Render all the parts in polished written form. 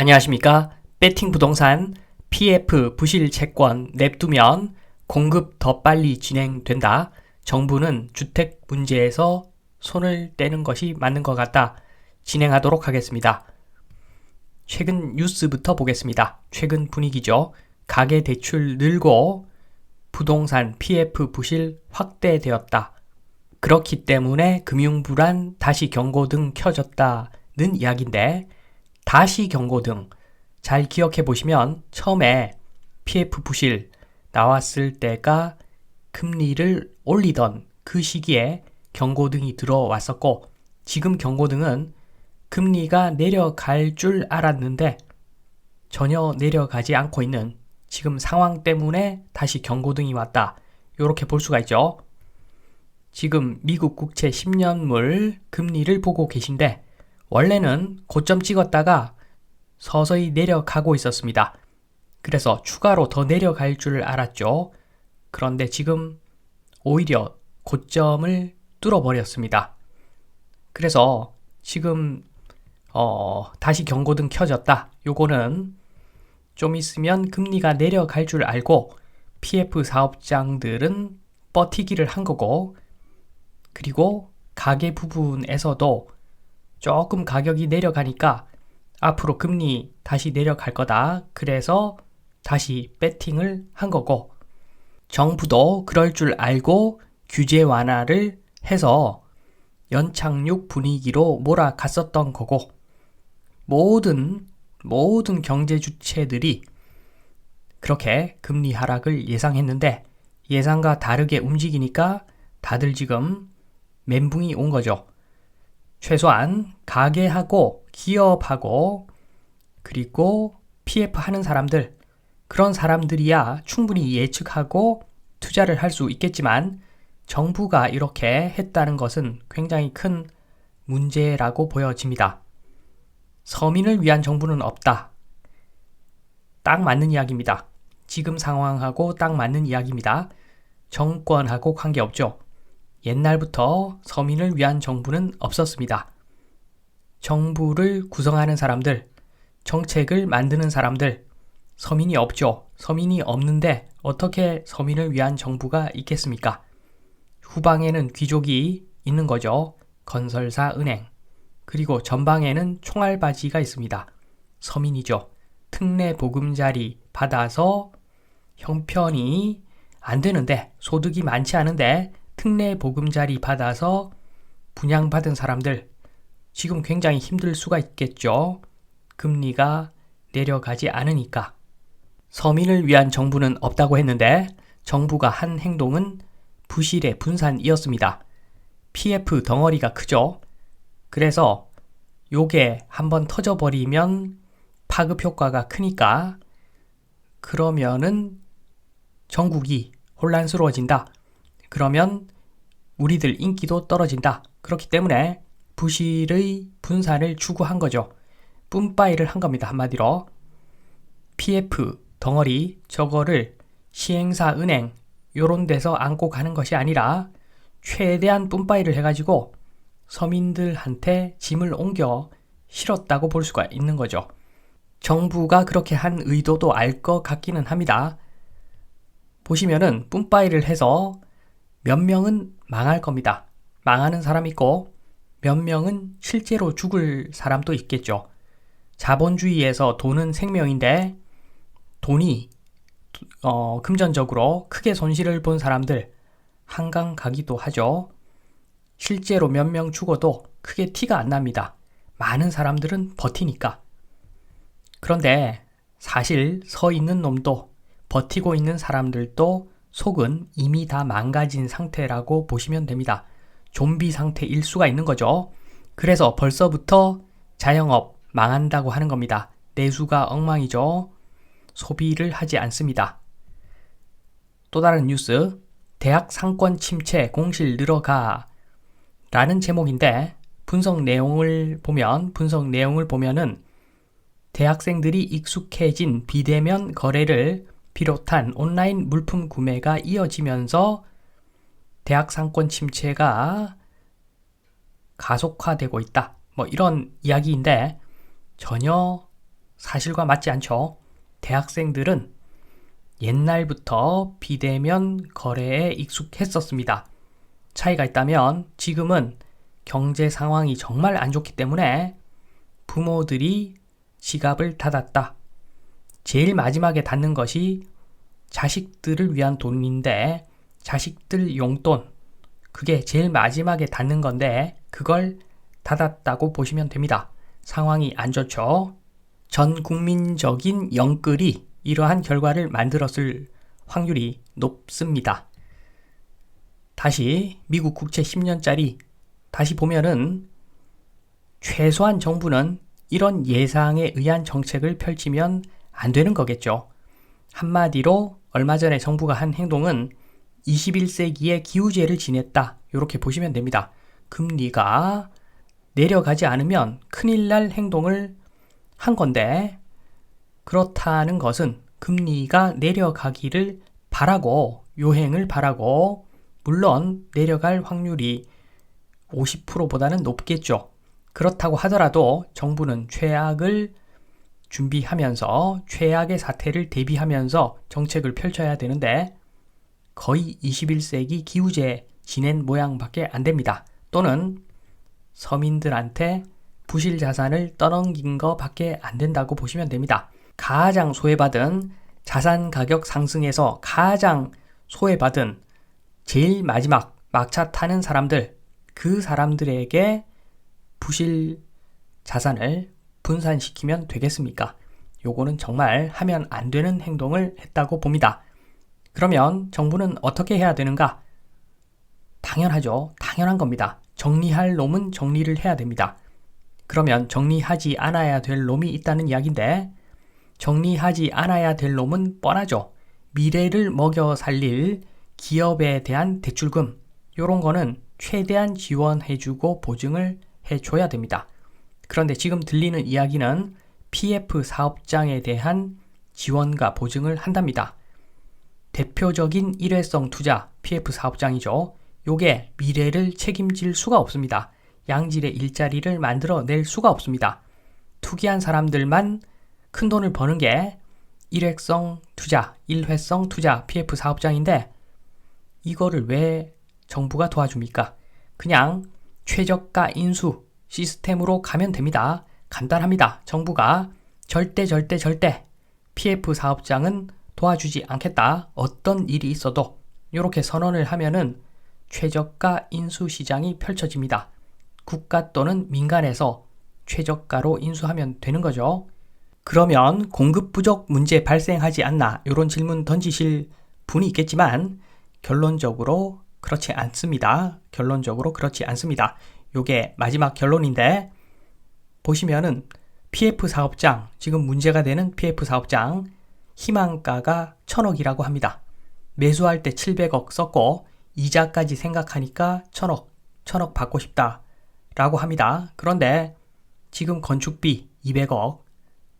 안녕하십니까? 배팅 부동산 PF 부실 채권 냅두면 공급 더 빨리 진행된다. 정부는 주택 문제에서 손을 떼는 것이 맞는 것 같다. 진행하도록 하겠습니다. 최근 뉴스부터 보겠습니다. 최근 분위기죠. 가계대출 늘고 부동산 PF 부실 확대되었다. 그렇기 때문에 금융불안 다시 경고등 켜졌다는 이야기인데, 다시 경고등 잘 기억해 보시면 처음에 PF 부실 나왔을 때가 금리를 올리던 그 시기에 경고등이 들어왔었고, 지금 경고등은 금리가 내려갈 줄 알았는데 전혀 내려가지 않고 있는 지금 상황 때문에 다시 경고등이 왔다. 이렇게 볼 수가 있죠. 지금 미국 국채 10년물 금리를 보고 계신데, 원래는 고점 찍었다가 서서히 내려가고 있었습니다. 그래서 추가로 더 내려갈 줄 알았죠. 그런데 지금 오히려 고점을 뚫어버렸습니다. 그래서 지금 다시 경고등 켜졌다. 요거는 좀 있으면 금리가 내려갈 줄 알고 PF 사업장들은 버티기를 한 거고, 그리고 가계 부분에서도 조금 가격이 내려가니까 앞으로 금리 다시 내려갈 거다. 그래서 다시 배팅을 한 거고, 정부도 그럴 줄 알고 규제 완화를 해서 연착륙 분위기로 몰아갔었던 거고, 모든 경제 주체들이 그렇게 금리 하락을 예상했는데 예상과 다르게 움직이니까 다들 지금 멘붕이 온 거죠. 최소한 가게하고 기업하고 그리고 PF 하는 사람들, 그런 사람들이야 충분히 예측하고 투자를 할 수 있겠지만, 정부가 이렇게 했다는 것은 굉장히 큰 문제라고 보여집니다. 서민을 위한 정부는 없다. 딱 맞는 이야기입니다. 지금 상황하고 딱 맞는 이야기입니다. 정권하고 관계없죠. 옛날부터 서민을 위한 정부는 없었습니다. 정부를 구성하는 사람들, 정책을 만드는 사람들, 서민이 없죠. 서민이 없는데 어떻게 서민을 위한 정부가 있겠습니까? 후방에는 귀족이 있는 거죠. 건설사, 은행. 그리고 전방에는 총알바지가 있습니다. 서민이죠. 특례 보금자리 받아서 형편이 안 되는데, 소득이 많지 않은데 특례 보금자리 받아서 분양받은 사람들, 지금 굉장히 힘들 수가 있겠죠. 금리가 내려가지 않으니까. 서민을 위한 정부는 없다고 했는데 정부가 한 행동은 부실의 분산이었습니다. PF 덩어리가 크죠. 그래서 요게 한번 터져버리면 파급 효과가 크니까, 그러면은 전국이 혼란스러워진다. 그러면 우리들 인기도 떨어진다. 그렇기 때문에 부실의 분산을 추구한 거죠. 뿜빠이를 한 겁니다. 한마디로. PF 덩어리, 저거를 시행사, 은행 요런 데서 안고 가는 것이 아니라 최대한 뿜빠이를 해가지고 서민들한테 짐을 옮겨 실었다고 볼 수가 있는 거죠. 정부가 그렇게 한 의도도 알 것 같기는 합니다. 보시면은 뿜빠이를 해서 몇 명은 망할 겁니다. 망하는 사람 있고 몇 명은 실제로 죽을 사람도 있겠죠. 자본주의에서 돈은 생명인데, 돈이 금전적으로 크게 손실을 본 사람들 한강 가기도 하죠. 실제로 몇 명 죽어도 크게 티가 안 납니다. 많은 사람들은 버티니까. 그런데 사실 서 있는 놈도, 버티고 있는 사람들도 속은 이미 다 망가진 상태라고 보시면 됩니다. 좀비 상태일 수가 있는 거죠. 그래서 벌써부터 자영업 망한다고 하는 겁니다. 내수가 엉망이죠. 소비를 하지 않습니다. 또 다른 뉴스, 대학 상권 침체 공실 늘어가 라는 제목인데, 분석 내용을 보면은 대학생들이 익숙해진 비대면 거래를 비롯한 온라인 물품 구매가 이어지면서 대학 상권 침체가 가속화되고 있다. 뭐 이런 이야기인데 전혀 사실과 맞지 않죠. 대학생들은 옛날부터 비대면 거래에 익숙했었습니다. 차이가 있다면 지금은 경제 상황이 정말 안 좋기 때문에 부모들이 지갑을 닫았다. 제일 마지막에 닫는 것이 자식들을 위한 돈인데 자식들 용돈, 그게 제일 마지막에 닫는 건데 그걸 닫았다고 보시면 됩니다. 상황이 안 좋죠. 전 국민적인 영끌이 이러한 결과를 만들었을 확률이 높습니다. 다시 미국 국채 10년짜리 다시 보면은 최소한 정부는 이런 예상에 의한 정책을 펼치면 안 되는 거겠죠. 한마디로 얼마 전에 정부가 한 행동은 21세기의 기우제를 지냈다. 이렇게 보시면 됩니다. 금리가 내려가지 않으면 큰일 날 행동을 한 건데 그렇다는 것은 금리가 내려가기를 바라고 요행을 바라고 물론 내려갈 확률이 50%보다는 높겠죠. 그렇다고 하더라도 정부는 최악을 준비하면서 최악의 사태를 대비하면서 정책을 펼쳐야 되는데 거의 21세기 기우제 지낸 모양밖에 안 됩니다. 또는 서민들한테 부실 자산을 떠넘긴 것밖에 안 된다고 보시면 됩니다. 가장 소외받은 자산 가격 상승에서 가장 소외받은 제일 마지막 막차 타는 사람들, 그 사람들에게 부실 자산을 분산시키면 되겠습니까? 요거는 정말 하면 안 되는 행동을 했다고 봅니다. 그러면 정부는 어떻게 해야 되는가? 당연하죠. 당연한 겁니다. 정리할 놈은 정리를 해야 됩니다. 그러면 정리하지 않아야 될 놈이 있다는 이야기인데 정리하지 않아야 될 놈은 뻔하죠. 미래를 먹여 살릴 기업에 대한 대출금 이런 거는 최대한 지원해주고 보증을 해줘야 됩니다. 그런데 지금 들리는 이야기는 PF 사업장에 대한 지원과 보증을 한답니다. 대표적인 일회성 투자 PF 사업장이죠. 요게 미래를 책임질 수가 없습니다. 양질의 일자리를 만들어낼 수가 없습니다. 투기한 사람들만 큰 돈을 버는 게 일회성 투자 PF 사업장인데 이거를 왜 정부가 도와줍니까? 그냥 최저가 인수 시스템으로 가면 됩니다. 간단합니다. 정부가 절대 PF 사업장은 도와주지 않겠다. 어떤 일이 있어도 이렇게 선언을 하면은 최저가 인수 시장이 펼쳐집니다. 국가 또는 민간에서 최저가로 인수하면 되는 거죠. 그러면 공급 부족 문제 발생하지 않나? 이런 질문 던지실 분이 있겠지만 결론적으로 그렇지 않습니다. 요게 마지막 결론인데 보시면은 PF 사업장, 지금 문제가 되는 PF 사업장 희망가가 1,000억이라고 합니다. 매수할 때 700억 썼고 이자까지 생각하니까 1,000억 받고 싶다 라고 합니다. 그런데 지금 건축비 200억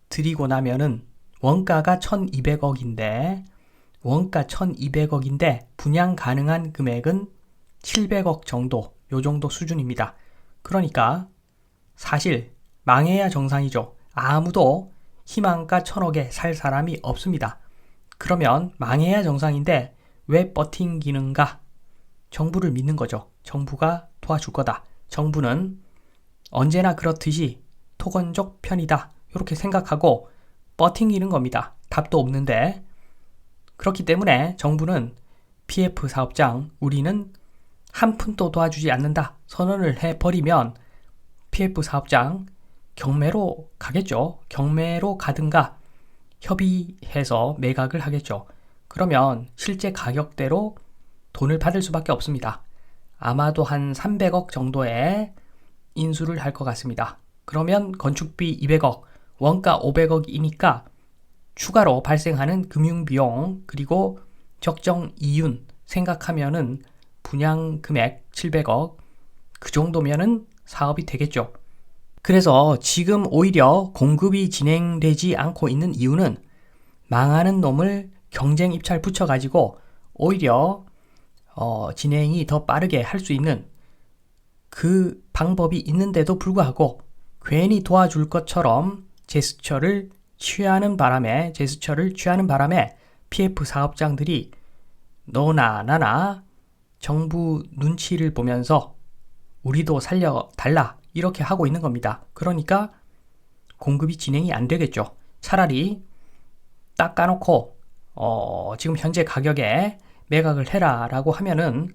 드리고 나면은 원가가 1,200억인데 분양 가능한 금액은 700억 정도, 요 정도 수준입니다. 그러니까 사실 망해야 정상이죠. 아무도 희망가 1,000억에 살 사람이 없습니다. 그러면 망해야 정상인데 왜 버팅기는가? 정부를 믿는 거죠. 정부가 도와줄 거다. 정부는 언제나 그렇듯이 토건적 편이다. 이렇게 생각하고 버팅기는 겁니다. 답도 없는데. 그렇기 때문에 정부는 PF 사업장 우리는 한 푼도 도와주지 않는다. 선언을 해버리면 PF 사업장 경매로 가겠죠. 경매로 가든가 협의해서 매각을 하겠죠. 그러면 실제 가격대로 돈을 받을 수밖에 없습니다. 아마도 한 300억 정도의 인수를 할 것 같습니다. 그러면 건축비 200억, 원가 500억이니까 추가로 발생하는 금융비용 그리고 적정 이윤 생각하면은 분양 금액 700억 그 정도면은 사업이 되겠죠. 그래서 지금 오히려 공급이 진행되지 않고 있는 이유는 망하는 놈을 경쟁 입찰 붙여가지고 오히려 진행이 더 빠르게 할 수 있는 그 방법이 있는데도 불구하고 괜히 도와줄 것처럼 제스처를 제스처를 취하는 바람에 PF 사업장들이 너나 나나 정부 눈치를 보면서 우리도 살려달라 이렇게 하고 있는 겁니다. 그러니까 공급이 진행이 안 되겠죠. 차라리 딱 까놓고 지금 현재 가격에 매각을 해라 라고 하면은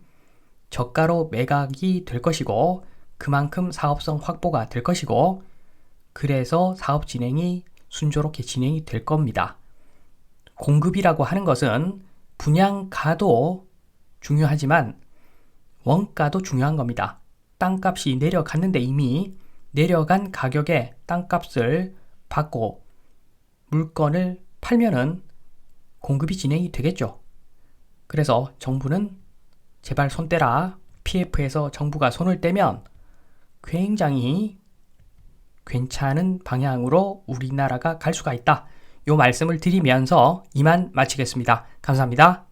저가로 매각이 될 것이고 그만큼 사업성 확보가 될 것이고 그래서 사업 진행이 순조롭게 진행이 될 겁니다. 공급이라고 하는 것은 분양가도 중요하지만 원가도 중요한 겁니다. 땅값이 내려갔는데 이미 내려간 가격에 땅값을 받고 물건을 팔면은 공급이 진행이 되겠죠. 그래서 정부는 제발 손 떼라. PF에서 정부가 손을 떼면 굉장히 괜찮은 방향으로 우리나라가 갈 수가 있다. 요 말씀을 드리면서 이만 마치겠습니다. 감사합니다.